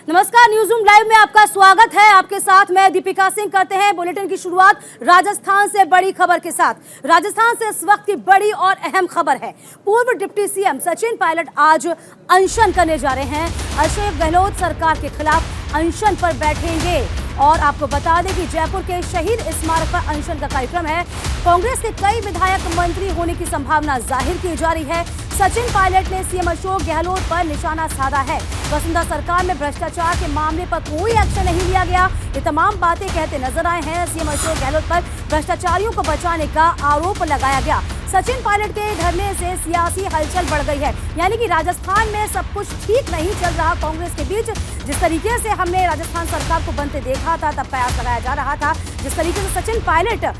नमस्कार, news room live में आपका स्वागत है। आपके साथ मैं दीपिका सिंह। करते हैं बुलेटिन की शुरुआत राजस्थान से बड़ी खबर के साथ। राजस्थान से इस वक्त की बड़ी और अहम खबर है। पूर्व डिप्टी सीएम सचिन पायलट आज अनशन करने जा रहे हैं। अशोक गहलोत सरकार के खिलाफ अनशन पर बैठेंगे और आपको बता दें कि जयपुर के शहीद स्मारक पर अनशन का कार्यक्रम है। कांग्रेस के कई विधायक मंत्री होने की संभावना जाहिर की जा रही है। सचिन पायलट ने सीएम अशोक गहलोत पर निशाना साधा है। वसुंधरा सरकार में भ्रष्टाचार के मामले पर कोई एक्शन नहीं लिया गया, ये तमाम बातें कहते नजर आए हैं। सीएम अशोक गहलोत पर भ्रष्टाचारियों को बचाने का आरोप लगाया गया। सचिन पायलट के धरने से सियासी हलचल बढ़ गई है, यानी कि राजस्थान में सब कुछ ठीक नहीं चल रहा कांग्रेस के बीच। जिस तरीके से हमने राजस्थान सरकार को बनते देखा था, तब प्रयास लगाया जा रहा था। जिस तरीके से सचिन पायलट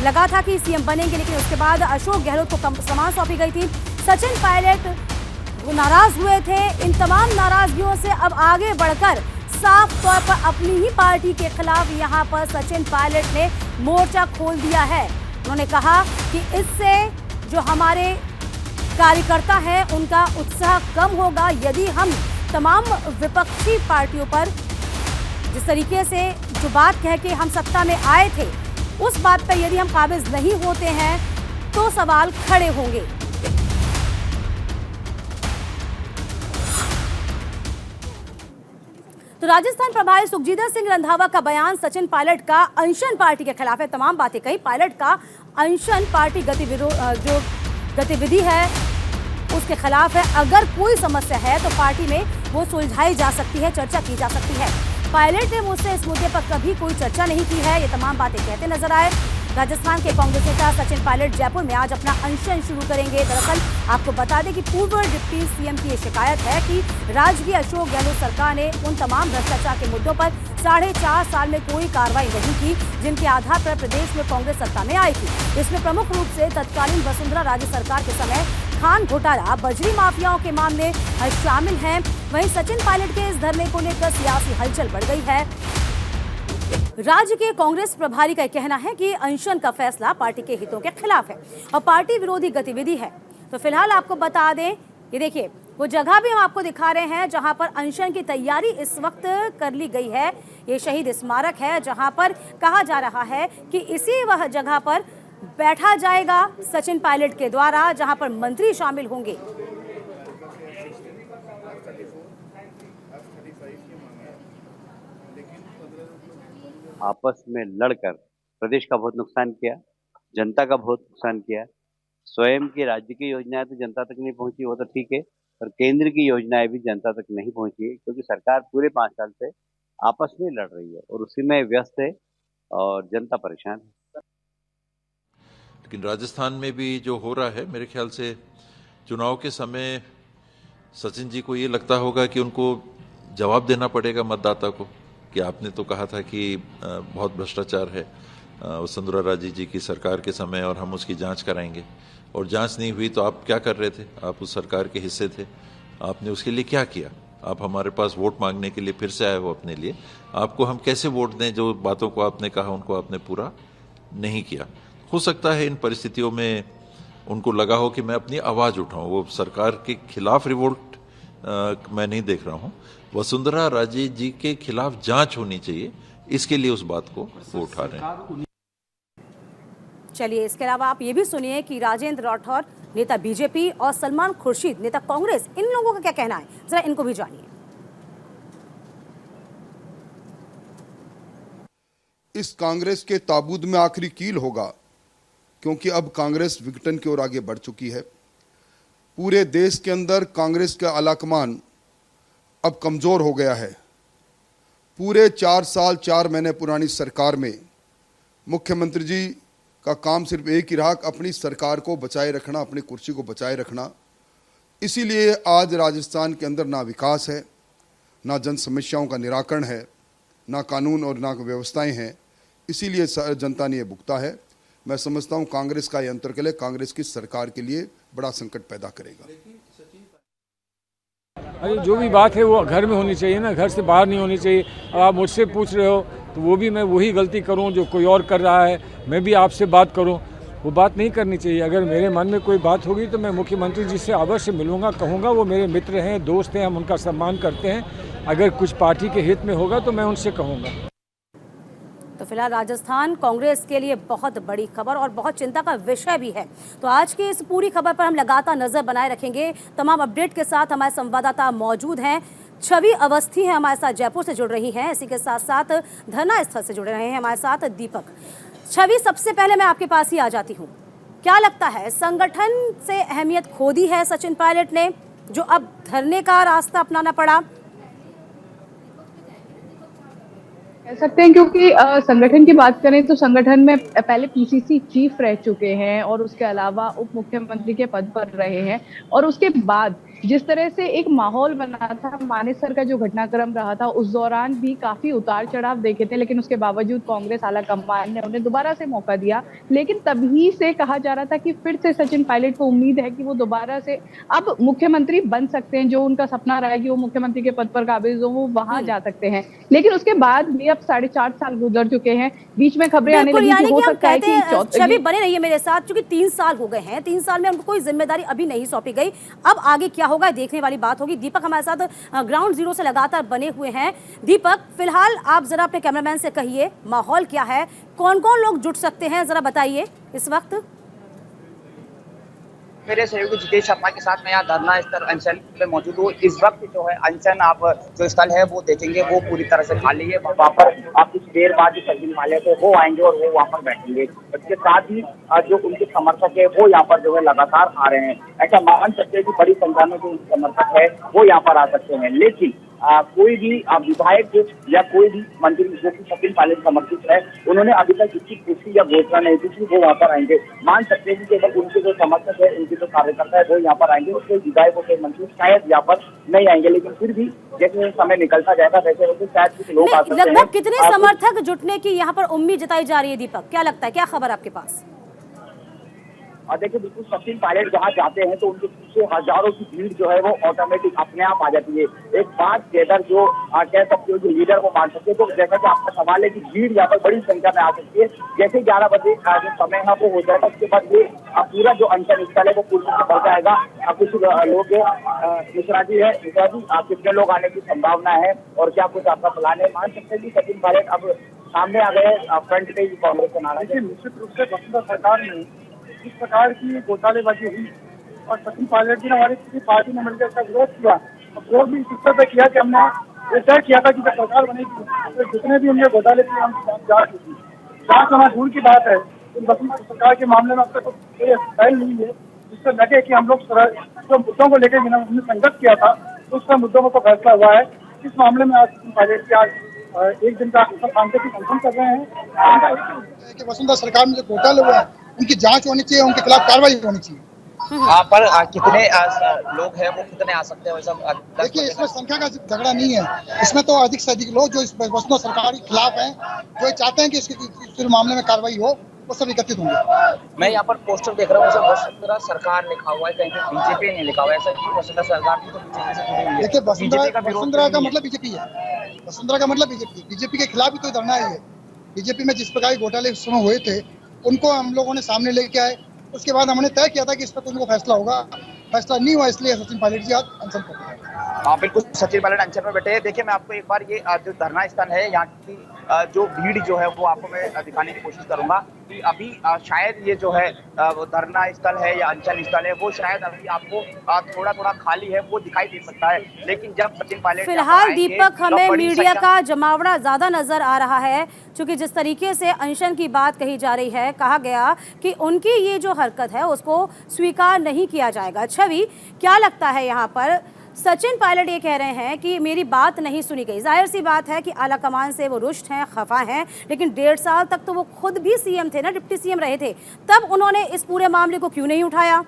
लगा था कि सीएम बनेंगे, लेकिन उसके बाद अशोक गहलोत को कमान सौंपी गई थी। सचिन पायलट नाराज हुए थे। इन तमाम नाराजगियों से अब आगे बढ़कर साफ तौर पर अपनी ही पार्टी के खिलाफ यहां पर सचिन पायलट ने मोर्चा खोल दिया है। उन्होंने कहा कि इससे जो हमारे कार्यकर्ता हैं उनका उत्साह कम होगा यदि हम तमाम विपक्षी पार्टियों पर जिस तरीके से जो बात कह के हम सत्ता में आए थे, उस बात पर यदि हम काबिज नहीं होते हैं तो सवाल खड़े होंगे। तो राजस्थान प्रभारी सुखजीत सिंह रंधावा का बयान सचिन पायलट का अनशन पार्टी के खिलाफ है। तमाम बातें कही। पायलट का अनशन पार्टी जो गतिविधि है उसके खिलाफ है। अगर कोई समस्या है तो पार्टी में वो सुलझाई जा सकती है, चर्चा की जा सकती है। पायलट ने मुझसे इस मुद्दे पर कभी कोई चर्चा नहीं की है, ये तमाम बातें कहते नजर आए। राजस्थान के कांग्रेस नेता सचिन पायलट जयपुर में आज अपना अनशन शुरू करेंगे। दरअसल आपको बता दें कि पूर्व डिप्टी सीएम की ये शिकायत है कि राजकीय अशोक गहलोत सरकार ने उन तमाम भ्रष्टाचार के मुद्दों पर 4.5 साल में कोई कार्रवाई नहीं की जिनके आधार पर प्रदेश में कांग्रेस सत्ता में आई थी। इसमें प्रमुख रूप से तत्कालीन वसुंधरा राजे सरकार के समय खान घोटाला, बजरी माफियाओं के मामले शामिल हैं। वहीं सचिन पायलट के इस धरने को लेकर सियासी हलचल बढ़ गई है। राज्य के कांग्रेस प्रभारी का कहना है कि अनशन का फैसला पार्टी के हितों के खिलाफ है और पार्टी विरोधी गतिविधि है। तो फिलहाल आपको बता दें, ये देखिए वो जगह भी हम आपको दिखा रहे हैं जहां पर अनशन की तैयारी इस वक्त कर ली गई है। ये शहीद स्मारक है जहां पर कहा जा रहा है कि इसी वह जगह पर बैठा जाएगा सचिन पायलट के द्वारा, जहां पर मंत्री शामिल होंगे। आपस में लड़कर प्रदेश का बहुत नुकसान किया, जनता का बहुत नुकसान किया। स्वयं की राज्य की योजनाएं तो जनता तक नहीं पहुंची, वो तो ठीक है, पर केंद्र की योजनाएं भी जनता तक नहीं पहुंची है, क्योंकि सरकार पूरे 5 साल से आपस में लड़ रही है और उसी में व्यस्त है और जनता परेशान है। लेकिन राजस्थान में भी जो हो रहा है, मेरे ख्याल से चुनाव के समय सचिन जी को ये लगता होगा कि उनको जवाब देना पड़ेगा मतदाता को कि आपने तो कहा था कि बहुत भ्रष्टाचार है वसुंधरा राजे जी की सरकार के समय और हम उसकी जांच कराएंगे, और जांच नहीं हुई तो आप क्या कर रहे थे? आप उस सरकार के हिस्से थे, आपने उसके लिए क्या किया? आप हमारे पास वोट मांगने के लिए फिर से आए हो अपने लिए, आपको हम कैसे वोट दें? जो बातों को आपने कहा उनको आपने पूरा नहीं किया। हो सकता है इन परिस्थितियों में उनको लगा हो कि मैं अपनी आवाज़ उठाऊं। वो सरकार के खिलाफ रिवोल्ट मैं नहीं देख रहा हूं। वसुंधरा राजे जी के खिलाफ जांच होनी चाहिए, इसके लिए उस बात को वो उठा रहे हैं। चलिए, इसके अलावा आप ये भी सुनिए कि राजेंद्र राठौर नेता बीजेपी और सलमान खुर्शीद नेता कांग्रेस, इन लोगों का क्या कहना है, जरा इनको भी जानिए। इस कांग्रेस के ताबूत में आखिरी कील होगा, क्योंकि अब कांग्रेस विघटन की ओर आगे बढ़ चुकी है। पूरे देश के अंदर कांग्रेस का आलाकमान अब कमजोर हो गया है। पूरे 4 साल 4 महीने पुरानी सरकार में मुख्यमंत्री जी का काम सिर्फ एक ही रहा, अपनी सरकार को बचाए रखना, अपनी कुर्सी को बचाए रखना। इसीलिए आज राजस्थान के अंदर ना विकास है, ना जन समस्याओं का निराकरण है, ना कानून और ना व्यवस्थाएं हैं। इसीलिए जनता ने ये भुगता है। मैं समझता हूं कांग्रेस का ये अंतर्कलह कांग्रेस की सरकार के लिए बड़ा संकट पैदा करेगा। अरे जो भी बात है वो घर में होनी चाहिए ना, घर से बाहर नहीं होनी चाहिए। अब आप मुझसे पूछ रहे हो तो वो भी मैं वही गलती करूं जो कोई और कर रहा है, मैं भी आपसे बात करूं, वो बात नहीं करनी चाहिए। अगर मेरे मन में कोई बात होगी तो मैं मुख्यमंत्री जी से अवश्य मिलूंगा, कहूंगा। वो मेरे मित्र हैं, दोस्त हैं, हम उनका सम्मान करते हैं। अगर कुछ पार्टी के हित में होगा तो मैं उनसे कहूँगा। तो फिलहाल राजस्थान कांग्रेस के लिए बहुत बड़ी खबर और बहुत चिंता का विषय भी है। तो आज की इस पूरी खबर पर हम लगातार नजर बनाए रखेंगे। तमाम अपडेट के साथ हमारे संवाददाता मौजूद हैं। छवि अवस्थी हैं हमारे साथ, जयपुर से जुड़ रही हैं। इसी के साथ साथ धरना स्थल से जुड़ रहे हैं हमारे साथ दीपक। छवि, सबसे पहले मैं आपके पास ही आ जाती हूँ। क्या लगता है, संगठन से अहमियत खो दी है सचिन पायलट ने, जो अब धरने का रास्ता अपनाना पड़ा? कह सकते हैं, क्योंकि संगठन की बात करें तो संगठन में पहले पीसीसी चीफ रह चुके हैं और उसके अलावा उप मुख्यमंत्री के पद पर रहे हैं। और उसके बाद जिस तरह से एक माहौल बना था, मानेसर का जो घटनाक्रम रहा था, उस दौरान भी काफी उतार चढ़ाव देखे थे, लेकिन उसके बावजूद कांग्रेस आला कमान ने उन्हें दोबारा से मौका दिया। लेकिन तभी से कहा जा रहा था कि फिर से सचिन पायलट को उम्मीद है कि वो दोबारा से अब मुख्यमंत्री बन सकते हैं। जो उनका सपना रहा है कि वो मुख्यमंत्री के पद पर काबिज हो, वो वहां जा सकते हैं। लेकिन उसके बाद भी अब 4.5 साल गुजर चुके हैं। बीच में खबरें आने लगी कि हो सकता है कि छवि बने रहिए मेरे साथ, क्योंकि 3 साल हो गए हैं। 3 साल में उनको कोई जिम्मेदारी अभी नहीं सौंपी गई। अब आगे क्या होगा, देखने वाली बात होगी। दीपक हमारे साथ ग्राउंड जीरो से लगातार बने हुए हैं। दीपक, फिलहाल आप जरा अपने कैमरामैन से कहिए, माहौल क्या है, कौन कौन लोग जुट सकते हैं, जरा बताइए इस वक्त। मेरे सहयोगी जितेश शर्मा के साथ मैं यहाँ धरना स्थल अनशन में मौजूद हूँ। इस वक्त जो है अनशन आप जो स्थल है वो देखेंगे, वो पूरी तरह से खाली है। वहाँ पर आप कुछ देर बाद जो सचिन पायलट है वो आएंगे और वो वहाँ पर बैठेंगे। इसके साथ ही जो उनके समर्थक है वो यहाँ पर जो है लगातार आ रहे हैं। ऐसा मान सकते हैं कि बड़ी संख्या में जो समर्थक है वो यहाँ पर आ सकते हैं। लेकिन कोई भी विधायक या कोई भी मंत्री जो कि सचिन पायलट समर्थित है, उन्होंने अभी तक किसी पुष्टि या घोषणा नहीं की वो वहाँ पर आएंगे। मान सकते हैं कि केवल उनके जो समर्थक है, उनके जो कार्यकर्ता है वो यहाँ पर आएंगे। कोई विधायक और कोई मंत्री शायद यहाँ पर नहीं आएंगे, लेकिन फिर भी जैसे समय निकलता जाएगा वैसे वैसे शायद कुछ लोग आ सकते हैं। लगभग कितने समर्थक जुटने की यहाँ पर उम्मीद जताई जा रही है दीपक, क्या लगता है, क्या खबर आपके पास? और देखिए, बिल्कुल सचिन पायलट जहाँ जाते हैं तो उनके पीछे हजारों की भीड़ जो है वो ऑटोमेटिक अपने आप आ जाती है। एक बात केडर जो कह सकते हो, जो लीडर को मान सकते हो। तो जैसा कि आपका सवाल है कि भीड़ यहाँ पर बड़ी संख्या में आ सकती है। जैसे 11 बजे जो समय है वो हो जाएगा, उसके बाद ये पूरा जो अनशन स्थल है वो पूरी से भर जाएगा। कुछ लोग मिश्रा जी है, मिश्रा जी कितने लोग आने की संभावना है और क्या कुछ आपका प्लान है? मान सकते हैं कि सचिन पायलट अब सामने आ गए फ्रंट पे कांग्रेस के नारा। निश्चित रूप से वसुंधरा सरकार में इस प्रकार की घोटालेबाजी हुई और सचिन पायलट जी ने हमारी पूरी पार्टी ने मिलकर इसका विरोध किया। और विरोध भी इस स्तर पर किया कि हमने ये तय किया था कि जब सरकार बनेगी तो जितने भी उनके घोटाले थे हम जांच होगी। जांच होना दूर की बात है, वसुंधरा सरकार के मामले में अब तक कोई पहल नहीं है जिससे लगे कि हम लोग जो मुद्दों को लेकर हमने संघर्ष किया था उस पर मुद्दों को फैसला हुआ है। इस मामले में आज सचिन पायलट की आज एक दिन का सांकेतिक अनशन कर रहे हैं कि वसुंधरा सरकार में जो घोटाले हुआ है उनकी जांच होनी चाहिए, उनके खिलाफ कार्रवाई होनी चाहिए। पर कितने लोग हैं, वो कितने आ सकते हैं? देखिए, इसमें संख्या का झगड़ा नहीं है। इसमें तो अधिक से अधिक लोग जो इस वसुंधरा सरकार के खिलाफ हैं, जो चाहते हैं कि इसके मामले में कार्रवाई हो, वो सब एकत्रित होंगे। मैं यहाँ पर पोस्टर देख रहा हूँ, वसुंधरा सरकार लिखा हुआ है, कहीं पे बीजेपी नहीं लिखा हुआ है। ऐसा कि वसुंधरा सरकार भी तो बीजेपी से जुड़ी हुई है। देखिए, वसुंधरा का मतलब बीजेपी है। वसुंधरा का मतलब बीजेपी के खिलाफ ही तो धरना है। बीजेपी में जिस प्रकार के घोटाले उस समय हुए थे उनको हम लोगों ने सामने लेके आए। उसके बाद हमने तय किया था कि इस पर उनको फैसला होगा। फैसला नहीं हुआ, इसलिए सचिन पायलट जी आज अनशन पर बैठे। हाँ बिल्कुल, सचिन पायलट अनशन में बैठे हैं। देखिए, मैं आपको एक बार ये जो धरना स्थल है यहाँ की जो भीड़ जो है वो आपको मैं दिखाने की कोशिश करूंगा कि अभी शायद ये जो है वो धरना स्थल है या अनशन स्थल है वो शायद अभी आपको थोड़ा थोड़ा खाली है वो दिखाई दे सकता है। लेकिन जब सचिन पायलट फिलहाल दीपक हमें मीडिया का जमावड़ा ज्यादा नजर आ रहा है, क्योंकि जिस तरीके से अनशन की बात कही जा रही है, कहा गया कि उनकी ये जो हरकत है उसको स्वीकार नहीं किया जाएगा। छवि, क्या लगता है यहाँ पर सचिन पायलट ये कह रहे हैं कि मेरी बात नहीं सुनी गई। जाहिर सी बात है कि आला कमान से वो रुष्ट हैं, खफा हैं, लेकिन 1.5 साल तक तो वो खुद भी सीएम थे ना, डिप्टी सीएम रहे थे, तब उन्होंने इस पूरे मामले को क्यों नहीं उठाया?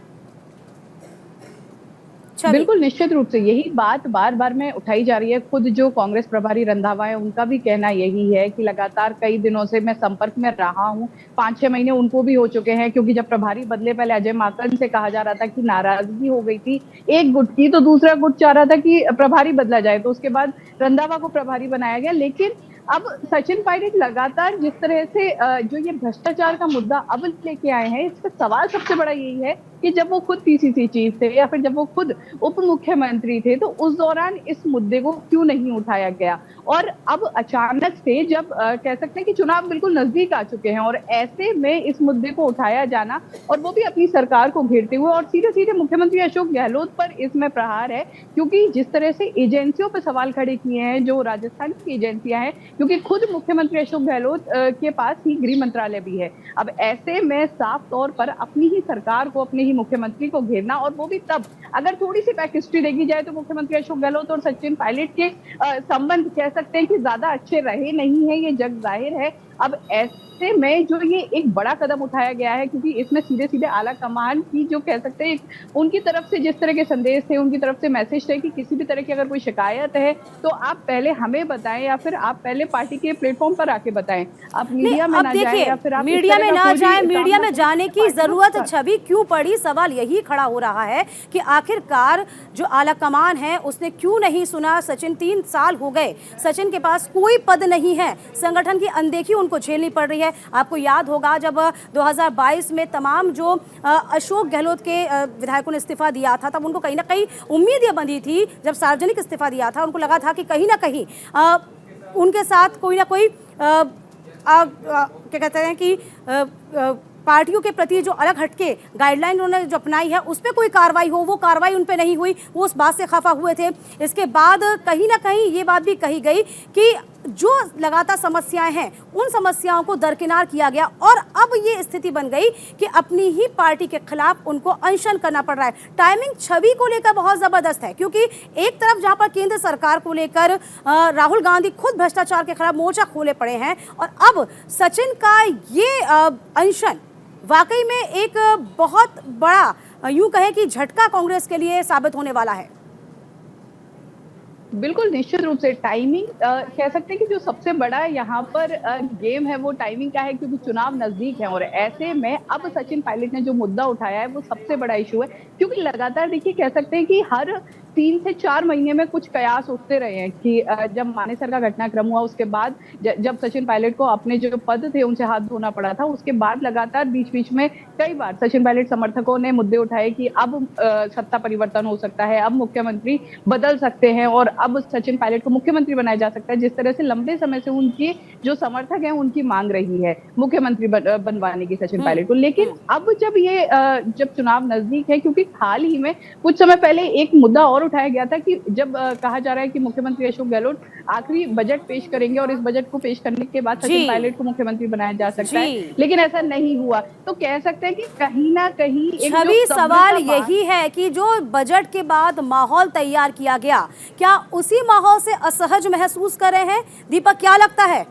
बिल्कुल, निश्चित रूप से यही बात बार बार में उठाई जा रही है। खुद जो कांग्रेस प्रभारी रंधावा है उनका भी कहना यही है कि लगातार कई दिनों से मैं संपर्क में रहा हूं। 5-6 महीने उनको भी हो चुके हैं, क्योंकि जब प्रभारी बदले पहले अजय माकन से कहा जा रहा था कि नाराजगी हो गई थी एक गुट की, तो दूसरा गुट चाह रहा था कि प्रभारी बदला जाए, तो उसके बाद रंधावा को प्रभारी बनाया गया। लेकिन अब सचिन पायलट लगातार जिस तरह से जो ये भ्रष्टाचार का मुद्दा अब लेके आए हैं, इस पर सवाल सबसे बड़ा यही है कि जब वो खुद पीसीसी चीफ थे या फिर जब वो खुद उप मुख्यमंत्री थे, तो उस दौरान इस मुद्दे को क्यों नहीं उठाया गया। और अब अचानक से जब कह सकते हैं कि चुनाव बिल्कुल नजदीक आ चुके हैं और ऐसे में इस मुद्दे को उठाया जाना और वो भी अपनी सरकार को घेरते हुए, और सीधे सीधे मुख्यमंत्री अशोक गहलोत पर इसमें प्रहार है, क्योंकि जिस तरह से एजेंसियों पर सवाल खड़े किए हैं जो राजस्थान की एजेंसियां हैं, क्योंकि खुद मुख्यमंत्री अशोक गहलोत के पास ही गृह मंत्रालय भी है। अब ऐसे में साफ तौर पर अपनी ही सरकार को, अपने ही मुख्यमंत्री को घेरना, और वो भी तब अगर थोड़ी सी बैक हिस्ट्री देखी जाए तो मुख्यमंत्री अशोक गहलोत और सचिन पायलट के संबंध कह सकते हैं कि ज्यादा अच्छे रहे नहीं है, ये जग जाहिर है। अब ऐसे में जो ये एक बड़ा कदम उठाया गया है, क्योंकि इसमें सीधे सीधे आला कमान की जो कह सकते हैं उनकी तरफ से जिस तरह के संदेश थे, उनकी तरफ से मैसेज थे कि किसी भी तरह की अगर कोई शिकायत है तो आप पहले हमें बताएं या फिर आप पहले पार्टी के प्लेटफॉर्म पर आके बताएं, आप मीडिया में ना जाएं या फिर आप मीडिया में ना जाएं। मीडिया में जाने की जरूरत छवि क्यों पड़ी? सवाल यही खड़ा हो रहा है कि आखिरकार जो आला कमान है उसने क्यों नहीं सुना। सचिन 3 साल हो गए, सचिन के पास कोई पद नहीं है, संगठन की अनदेखी उनको झेलनी पड़ रही है। आपको याद होगा जब 2022 में तमाम जो अशोक गहलोत के विधायकों ने इस्तीफा दिया था, तब उनको कहीं ना कहीं उम्मीद ये बंधी थी, जब सार्वजनिक इस्तीफा दिया था उनको लगा था कि कहीं ना कहीं उनके साथ कोई ना कोई क्या कहते हैं कि पार्टियों के प्रति जो अलग हटके गाइडलाइन उन्होंने जो अपनाई है उस पर कोई कार्रवाई हो, वो कार्रवाई उन पे नहीं हुई, वो उस बात से खफा हुए थे। इसके बाद कहीं ना कहीं ये बात भी कही गई कि जो लगातार समस्याएं हैं उन समस्याओं को दरकिनार किया गया, और अब ये स्थिति बन गई कि अपनी ही पार्टी के खिलाफ उनको अनशन करना पड़ रहा है। टाइमिंग छवि को लेकर बहुत जबरदस्त है, क्योंकि एक तरफ जहां पर केंद्र सरकार को लेकर राहुल गांधी खुद भ्रष्टाचार के खिलाफ मोर्चा खोले पड़े हैं, और अब सचिन का ये अनशन वाकई में एक बहुत बड़ा यूं कहे कि झटका कांग्रेस के लिए साबित होने वाला है। बिल्कुल निश्चित रूप से टाइमिंग कह सकते हैं कि जो सबसे बड़ा यहाँ पर गेम है वो टाइमिंग का है, क्योंकि चुनाव नजदीक है और ऐसे में अब सचिन पायलट ने जो मुद्दा उठाया है वो सबसे बड़ा इशू है, क्योंकि लगातार देखिए कह सकते हैं कि हर 3 से 4 महीने में कुछ कयास उठते रहे हैं कि जब मानेसर का घटनाक्रम हुआ उसके बाद जब सचिन पायलट को अपने जो पद थे उनसे हाथ धोना पड़ा था, उसके बाद लगातार बीच बीच में कई बार सचिन पायलट समर्थकों ने मुद्दे उठाए कि अब सत्ता परिवर्तन हो सकता है, अब मुख्यमंत्री बदल सकते हैं और अब सचिन पायलट को मुख्यमंत्री बनाया जा सकता है। जिस तरह से लंबे समय से उनके जो समर्थक हैं उनकी मांग रही है मुख्यमंत्री बनवाने की सचिन पायलट को। लेकिन अब जब चुनाव नजदीक है, क्योंकि हाल ही में कुछ समय पहले एक मुद्दा और उठाया गया था कि जब कहा जा रहा है कि मुख्यमंत्री अशोक गहलोत आखिरी बजट पेश करेंगे और इस बजट को पेश करने के बाद सचिन पायलट को मुख्यमंत्री बनाया जा सकता है, लेकिन ऐसा नहीं हुआ। तो कह सकते हैं कि कहीं ना कहीं छवि सवाल यही है कि जो बजट के बाद माहौल तैयार किया गया, क्या उसी माहौल से असहज महसूस कर रहे हैं? दीपक, क्या लगता है?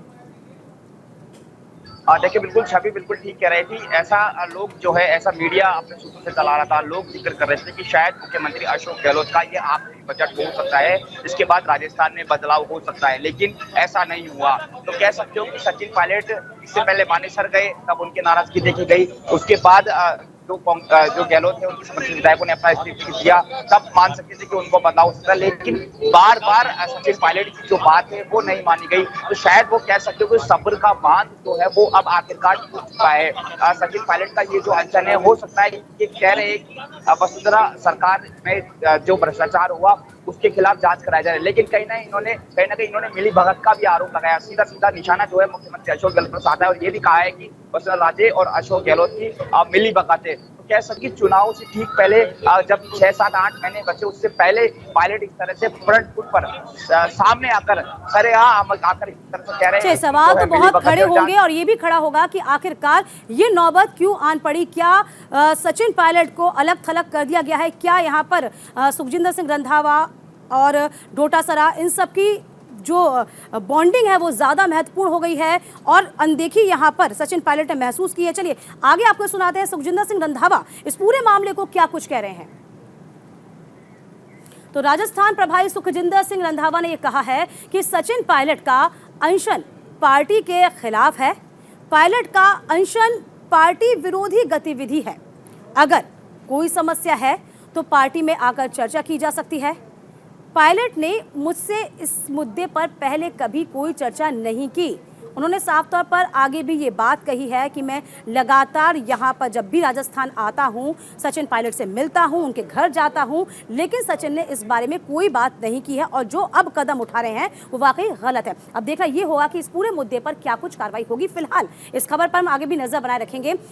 देखिए बिल्कुल छवि बिल्कुल ठीक कह रही थी। ऐसा लोग जो है ऐसा मीडिया अपने सूत्रों से चला रहा था, लोग जिक्र कर रहे थे कि शायद मुख्यमंत्री अशोक गहलोत का ये आखिरी बजट हो सकता है, इसके बाद राजस्थान में बदलाव हो सकता है, लेकिन ऐसा नहीं हुआ। तो कह सकते हो कि सचिन पायलट इससे पहले मानेसर गए, तब उनकी नाराजगी देखी गई, उसके बाद जो गहलोत है उनके समर्थक विधायकों ने अपना इस्तीफा दिया, तब मान सकते थे कि उनको बदलाव हो सकता है, लेकिन बार बार सचिन पायलट की जो बात है वो नहीं मानी गई। तो शायद वो कह सकते हो कि सब्र का बांध जो है वो अब आखिरकार टूट चुका है। सचिन पायलट का ये जो अनशन है, हो सकता है ये कह रहे हैं कि वसुंधरा सरकार में जो भ्रष्टाचार हुआ उसके खिलाफ जांच कराया जा रहा है, लेकिन कहीं ना कहीं इन्होंने मिली भगत का भी आरोप लगाया। सीधा सीधा निशाना जो है मुख्यमंत्री अशोक गहलोत पर साधा है और ये भी कहा है कि वसुंधरा राजे और अशोक गहलोत की मिली भगत है। तो कह सकते चुनाव से ठीक पहले जब 6, 7, 8 महीने बचे, उससे पहले पायलट इस तरह से फ्रंट फुट पर सामने आकर आकर इस तरह से कह रहे हैं। सवाल तो बहुत खड़े होंगे और ये भी खड़ा होगा कि आखिरकार ये नौबत क्यों आन पड़ी? क्या सचिन पायलट को अलग थलग कर दिया गया है? क्या यहाँ पर सुखजिंदर सिंह रंधावा और डोटासरा इन सब की जो बॉन्डिंग है वो ज़्यादा महत्वपूर्ण हो गई है और अनदेखी यहाँ पर सचिन पायलट ने महसूस की है? चलिए आगे आपको सुनाते हैं सुखजिंदर सिंह रंधावा इस पूरे मामले को क्या कुछ कह रहे हैं। तो राजस्थान प्रभारी सुखजिंदर सिंह रंधावा ने यह कहा है कि सचिन पायलट का अनशन पार्टी के खिलाफ है, पायलट का अनशन पार्टी विरोधी गतिविधि है। अगर कोई समस्या है तो पार्टी में आकर चर्चा की जा सकती है। पायलट ने मुझसे इस मुद्दे पर पहले कभी कोई चर्चा नहीं की। उन्होंने साफ तौर पर आगे भी ये बात कही है कि मैं लगातार यहाँ पर जब भी राजस्थान आता हूँ, सचिन पायलट से मिलता हूँ, उनके घर जाता हूँ, लेकिन सचिन ने इस बारे में कोई बात नहीं की है और जो अब कदम उठा रहे हैं वो वाकई गलत है। अब देखना ये होगा कि इस पूरे मुद्दे पर क्या कुछ कार्रवाई होगी। फिलहाल इस खबर पर हम आगे भी नजर बनाए रखेंगे।